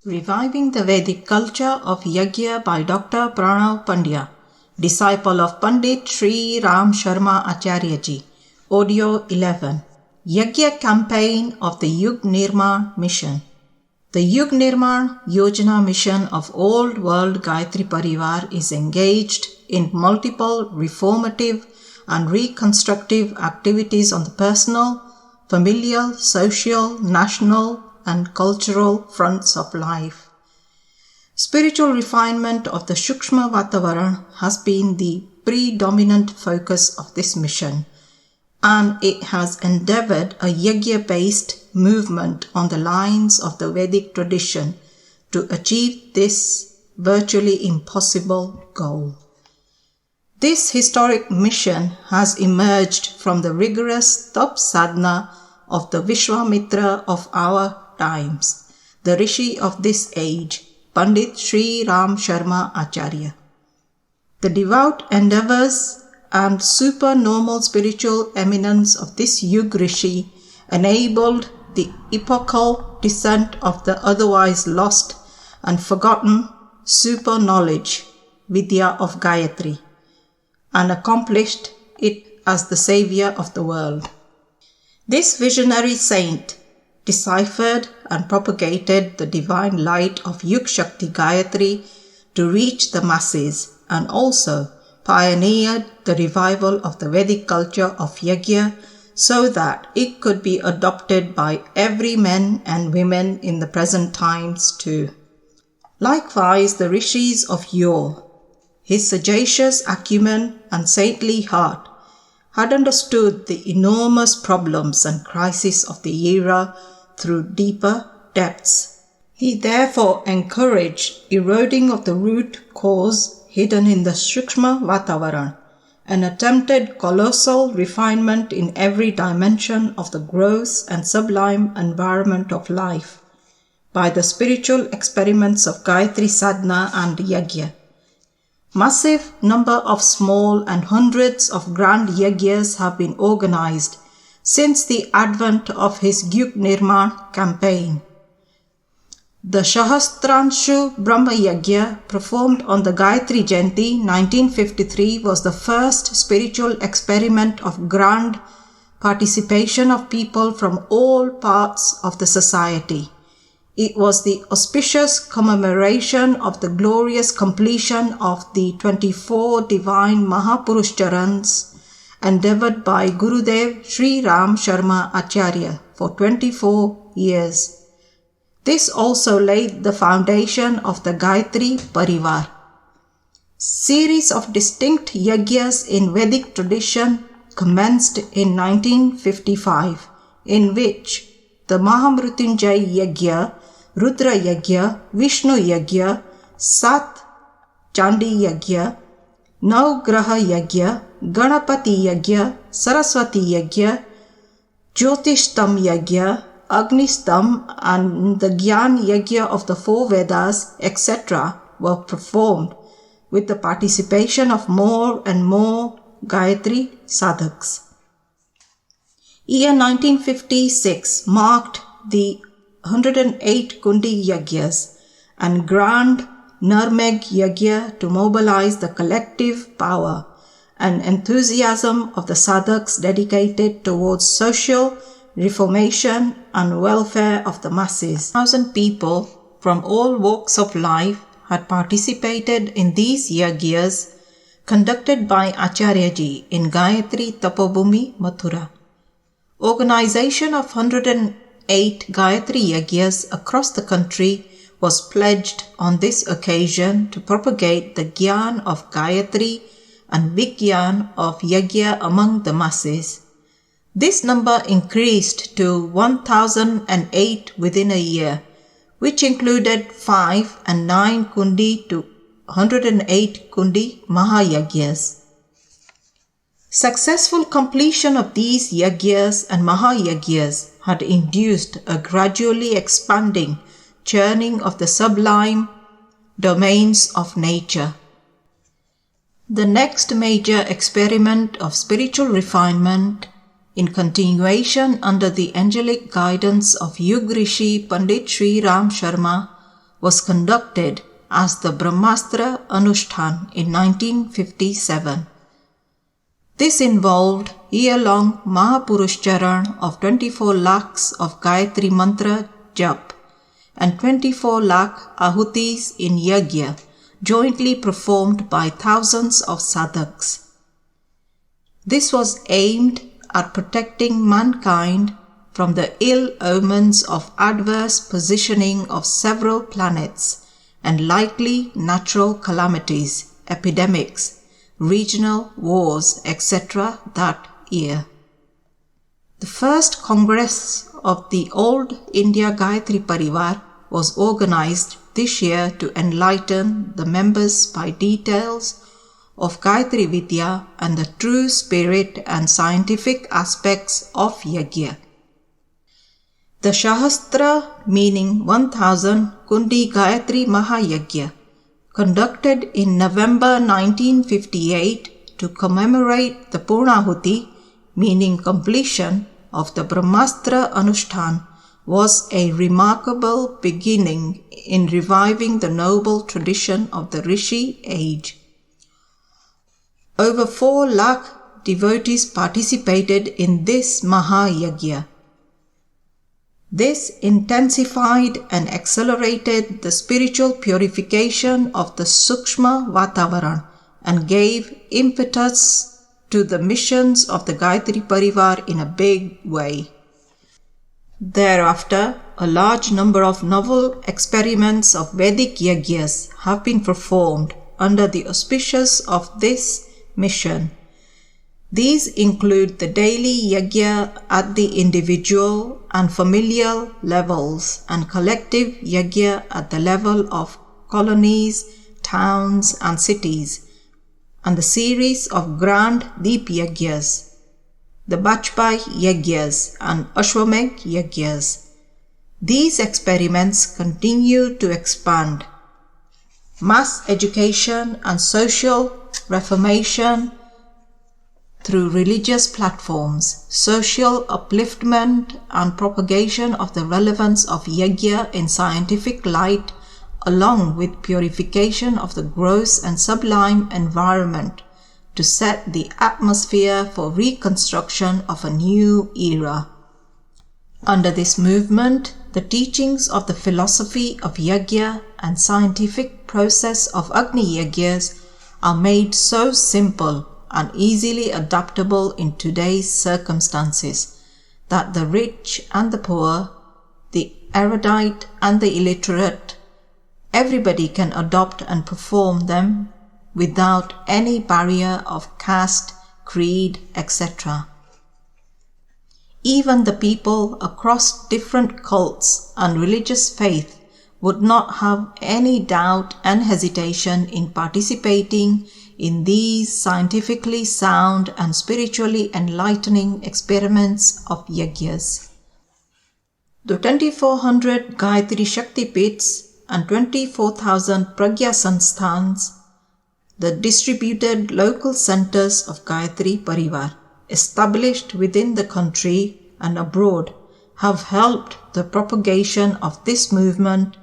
Reviving the Vedic Culture of Yagya by Dr. Pranav Pandya, disciple of Pandit Sri Ram Sharma Acharyaji. Audio 11. Yagya Campaign of the Yug Nirman Mission. The Yug Nirman Yojana mission of Old World Gayatri Parivar is engaged in multiple reformative and reconstructive activities on the personal, familial, social, national, and cultural fronts of life. Spiritual refinement of the Shukshma Vatavaran has been the predominant focus of this mission, and it has endeavored a Yagya-based movement on the lines of the Vedic tradition to achieve this virtually impossible goal. This historic mission has emerged from the rigorous Tap Sadhana of the Vishwamitra of our times, the Rishi of this age, Pandit Sri Ram Sharma Acharya. The devout endeavors and supernormal spiritual eminence of this Yug Rishi enabled the epochal descent of the otherwise lost and forgotten super knowledge, Vidya of Gayatri, and accomplished it as the savior of the world. This visionary saint deciphered and propagated the divine light of Yug Shakti Gayatri to reach the masses, and also pioneered the revival of the Vedic culture of Yagya so that it could be adopted by every man and women in the present times too. Likewise, the rishis of yore, his sagacious acumen and saintly heart, had understood the enormous problems and crises of the era through deeper depths. He therefore encouraged eroding of the root cause hidden in the Shukshma Vatavaran, and attempted colossal refinement in every dimension of the gross and sublime environment of life by the spiritual experiments of Gayatri Sadhana and Yagya. Massive number of small and hundreds of grand Yagyas have been organized since the advent of his Yug Nirman campaign. The Sahasranshu Brahma Yagya performed on the Gayatri Jayanti 1953 was the first spiritual experiment of grand participation of people from all parts of the society. It was the auspicious commemoration of the glorious completion of the 24 divine Mahapurush Charans endeavored by Gurudev Sri Ram Sharma Acharya for 24 years. This also laid the foundation of the Gayatri Parivar. Series of distinct Yagyas in Vedic tradition commenced in 1955, in which the Mahamrutyunjay Yagya, Rudra Yagya, Vishnu Yagya, Sat Chandi Yagya, Navgraha Yagya, Ganapati Yagya, Saraswati Yagya, Jyotishtam Yagya, Agnistam, and the Gyan Yagya of the four Vedas, etc. were performed with the participation of more and more Gayatri sadhaks. Year 1956 marked the 108 Kundi Yagyas and Grand Narmeg Yagya to mobilize the collective power and enthusiasm of the sadhaks dedicated towards social reformation and welfare of the masses. 1,000 people from all walks of life had participated in these Yagyas conducted by Acharyaji in Gayatri Tapobhumi, Mathura. Organization of 108 Gayatri Yagyas across the country was pledged on this occasion to propagate the Gyan of Gayatri and Vigyan of Yagya among the masses. This number increased to 1,008 within a year, which included 5 and 9 Kundi to 108 Kundi Mahayagyas. Successful completion of these Yagyas and Mahayagyas had induced a gradually expanding churning of the sublime domains of nature. The next major experiment of spiritual refinement, in continuation under the angelic guidance of Yug Rishi Pandit Sri Ram Sharma, was conducted as the Brahmastra Anushthan in 1957. This involved year-long Mahapurush Charan of 24 lakhs of Gayatri Mantra Jap and 24 lakh Ahutis in Yagya, jointly performed by thousands of sadhaks. This was aimed at protecting mankind from the ill omens of adverse positioning of several planets and likely natural calamities, epidemics, regional wars, etc. that year. The first Congress of the Old India Gayatri Parivar was organized this year to enlighten the members by details of Gayatri Vidya and the true spirit and scientific aspects of Yagya. The Shahastra, meaning 1000 Kundi Gayatri Mahayagya, conducted in November 1958 to commemorate the Purnahuti, meaning completion, of the Brahmastra Anushthan, was a remarkable beginning in reviving the noble tradition of the Rishi age. Over 4 lakh devotees participated in this Mahayagya. This intensified and accelerated the spiritual purification of the Sukshma Vatavaran and gave impetus to the missions of the Gayatri Parivar in a big way. Thereafter, a large number of novel experiments of Vedic Yagyas have been performed under the auspices of this mission. These include the daily Yagya at the individual and familial levels and collective Yagya at the level of colonies, towns and cities, and the series of grand Deep Yagyas, the Bajpai Yagyas and Ashwamedh Yagyas. These experiments continue to expand. Mass education and social reformation through religious platforms, social upliftment and propagation of the relevance of Yagya in scientific light, along with purification of the gross and sublime environment to set the atmosphere for reconstruction of a new era. Under this movement, the teachings of the philosophy of Yagya and scientific process of Agni Yagyas are made so simple and easily adaptable in today's circumstances that the rich and the poor, the erudite and the illiterate, everybody can adopt and perform them without any barrier of caste, creed, etc. Even the people across different cults and religious faith would not have any doubt and hesitation in participating in these scientifically sound and spiritually enlightening experiments of Yagyas. The 2400 Gayatri Shakti Pits and 24,000 Pragya Sanstans, the distributed local centers of Gayatri Parivar, established within the country and abroad, have helped the propagation of this movement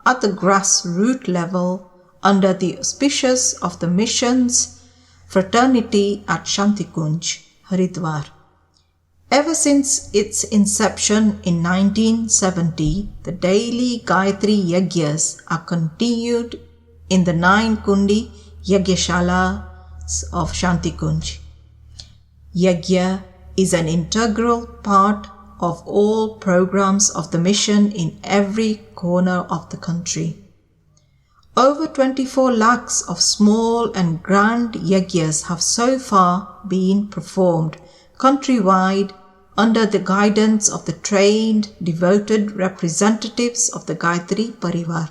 at the grassroots level under the auspices of the missions fraternity at Shantikunj, Haridwar. Ever since its inception in 1970, the daily Gayatri Yagyas are continued in the 9 Kundi Yagyashalas of Shantikunj. Yagya is an integral part of all programs of the mission in every corner of the country. Over 24 lakhs of small and grand Yagyas have so far been performed countrywide under the guidance of the trained, devoted representatives of the Gayatri Parivar.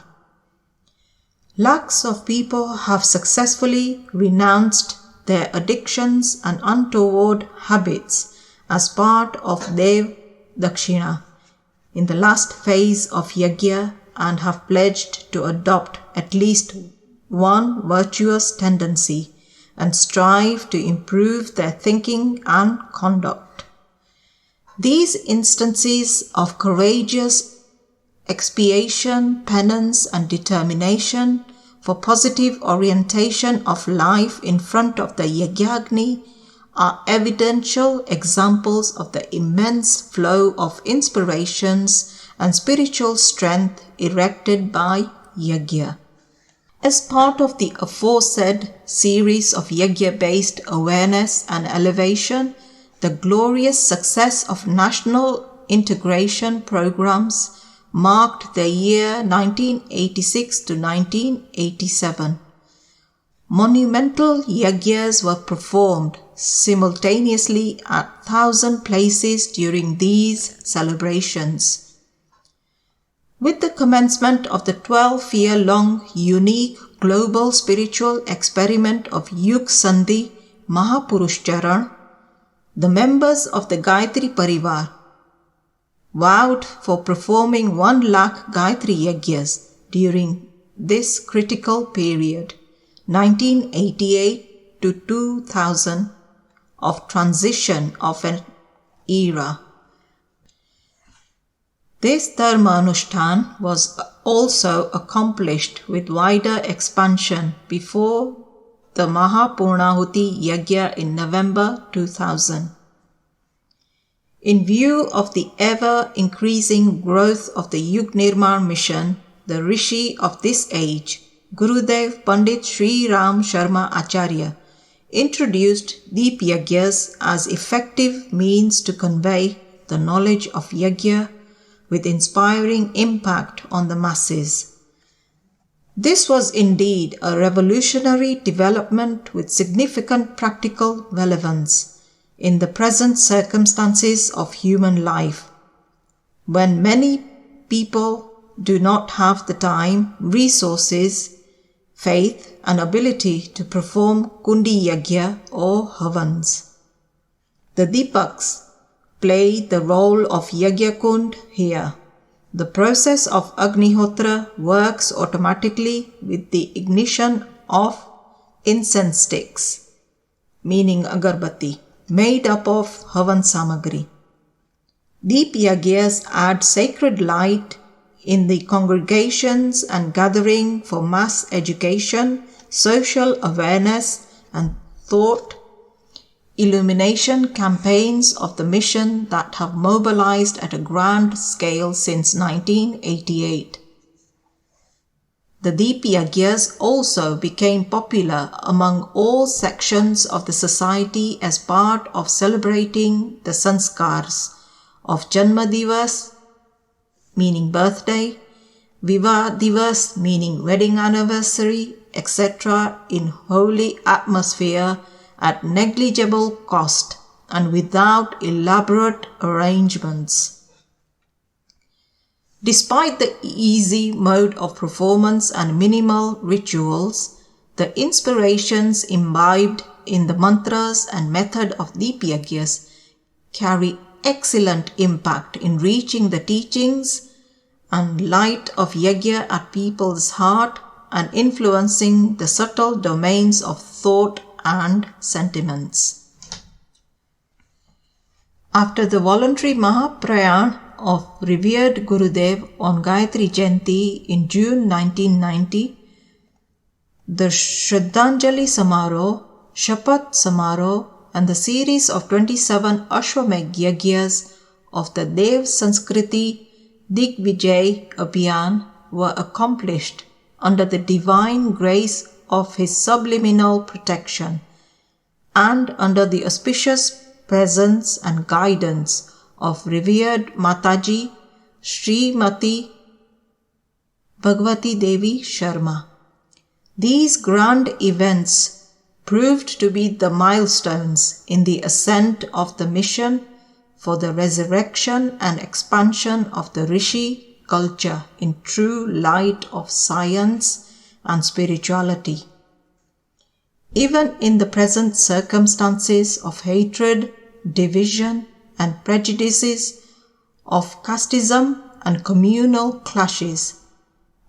Lakhs of people have successfully renounced their addictions and untoward habits as part of Dev Dakshina in the last phase of Yagya and have pledged to adopt at least one virtuous tendency and strive to improve their thinking and conduct. These instances of courageous expiation, penance, and determination for positive orientation of life in front of the Yagyagni are evidential examples of the immense flow of inspirations and spiritual strength erected by Yagya. As part of the aforesaid series of Yagya-based awareness and elevation, the glorious success of national integration programs marked the year 1986 to 1987. Monumental yagyas were performed simultaneously at 1,000 places during these celebrations. With the commencement of the 12-year-long unique global spiritual experiment of Yug Sandhi Mahapurush Charan, the members of the Gayatri Parivar vowed for performing 1 lakh Gayatri Yagyas during this critical period, 1988 to 2000, of transition of an era. This Dharmanushthan was also accomplished with wider expansion before the Mahapurnahuti Yagya in November 2000. In view of the ever-increasing growth of the Yug Nirman mission, the Rishi of this age, Gurudev Pandit Sri Ram Sharma Acharya, introduced Deep Yagyas as effective means to convey the knowledge of Yagya with inspiring impact on the masses. This was indeed a revolutionary development with significant practical relevance in the present circumstances of human life, when many people do not have the time, resources, faith, and ability to perform Kundi Yagya or Havans. The Deepaks played the role of Yagya Kund here. The process of Agnihotra works automatically with the ignition of incense sticks, meaning agarbatti, made up of Havan Samagri. Deep Yagyas add sacred light in the congregations and gathering for mass education, social awareness, and thought illumination campaigns of the mission that have mobilized at a grand scale since 1988. The Deep Yagyas also became popular among all sections of the society as part of celebrating the sanskars of Janma Divas, meaning birthday, Vivah Divas, meaning wedding anniversary, etc., in holy atmosphere at negligible cost and without elaborate arrangements. Despite the easy mode of performance and minimal rituals, the inspirations imbibed in the mantras and method of Deep Yagyas carry excellent impact in reaching the teachings and light of Yagya at people's heart and influencing the subtle domains of thought and sentiments. After the voluntary Mahaprayan of revered Gurudev on Gayatri Jayanti in June 1990, the Shraddhanjali Samaro, Shapat Samaro, and the series of 27 Ashwamedh Yagyas of the Dev Sanskriti Digvijay Abhiyan were accomplished under the divine grace of his subliminal protection and under the auspicious presence and guidance of revered Mataji Srimati Bhagavati Devi Sharma. These grand events proved to be the milestones in the ascent of the mission for the resurrection and expansion of the Rishi culture in true light of science and spirituality. Even in the present circumstances of hatred, division, and prejudices, of casteism and communal clashes,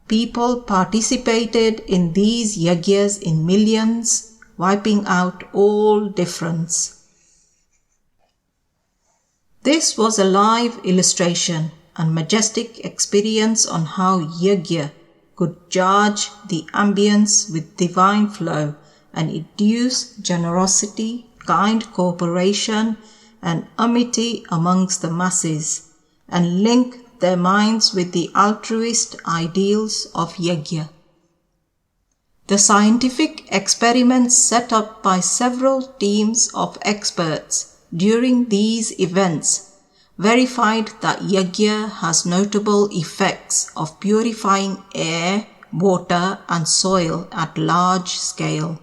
people participated in these yagyas in millions, wiping out all difference. This was a live illustration and majestic experience on how Yagya could charge the ambience with divine flow and induce generosity, kind cooperation, and amity amongst the masses, and link their minds with the altruist ideals of Yagya. The scientific experiments set up by several teams of experts during these events verified that Yagya has notable effects of purifying air, water, and soil at large scale.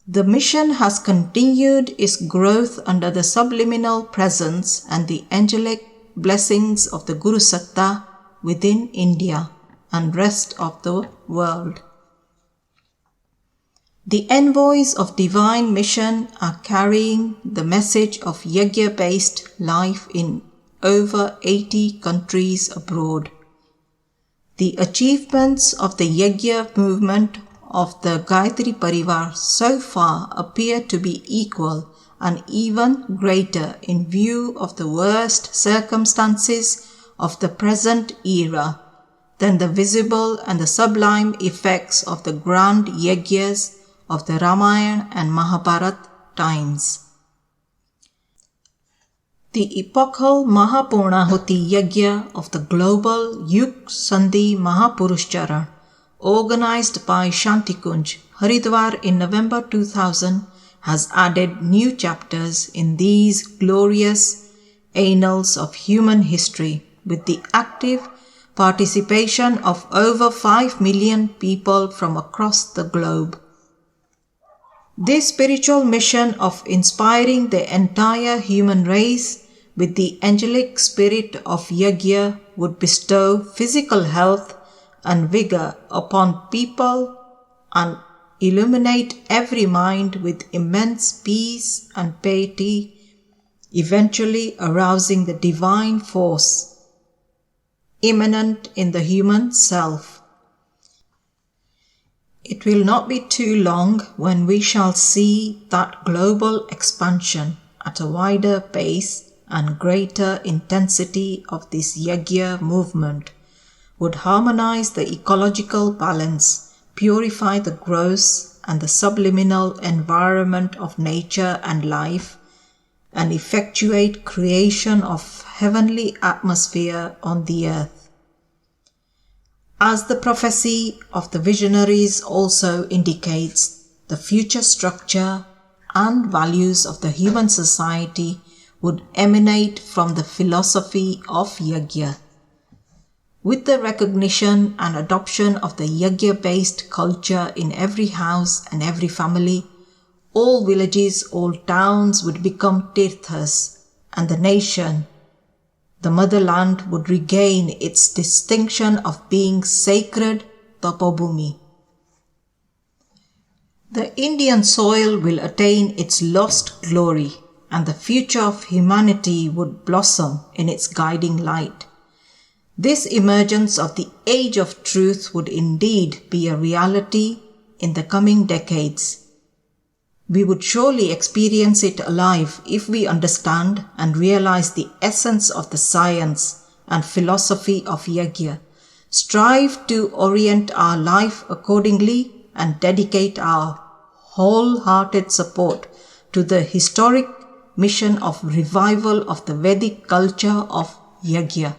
The mission has continued its growth under the subliminal presence and the angelic blessings of the Guru Satta within India and rest of the world. The envoys of divine mission are carrying the message of Yagya-based life in over 80 countries abroad. The achievements of the Yagya movement of the Gayatri Parivar so far appear to be equal and even greater in view of the worst circumstances of the present era than the visible and the sublime effects of the grand Yagyas of the Ramayana and Mahabharata times. The epochal Mahapurnahuti Yagya of the global Yug Sandhi Mahapurushcharan, organized by Shantikunj, Haridwar in November 2000, has added new chapters in these glorious annals of human history with the active participation of over 5 million people from across the globe. This spiritual mission of inspiring the entire human race with the angelic spirit of Yagya would bestow physical health and vigor upon people and illuminate every mind with immense peace and piety, eventually arousing the divine force immanent in the human self. It will not be too long when we shall see that global expansion at a wider pace and greater intensity of this Yagya movement would harmonize the ecological balance, purify the gross and the subliminal environment of nature and life, and effectuate creation of heavenly atmosphere on the earth. As the prophecy of the visionaries also indicates, the future structure and values of the human society would emanate from the philosophy of Yagya. With the recognition and adoption of the Yagya-based culture in every house and every family, all villages, all towns would become tirthas, and the nation, the motherland, would regain its distinction of being sacred Tapobhumi. The Indian soil will attain its lost glory, and the future of humanity would blossom in its guiding light. This emergence of the age of truth would indeed be a reality in the coming decades. We would surely experience it alive if we understand and realize the essence of the science and philosophy of Yagya, strive to orient our life accordingly, and dedicate our wholehearted support to the historic mission of revival of the Vedic culture of Yagya.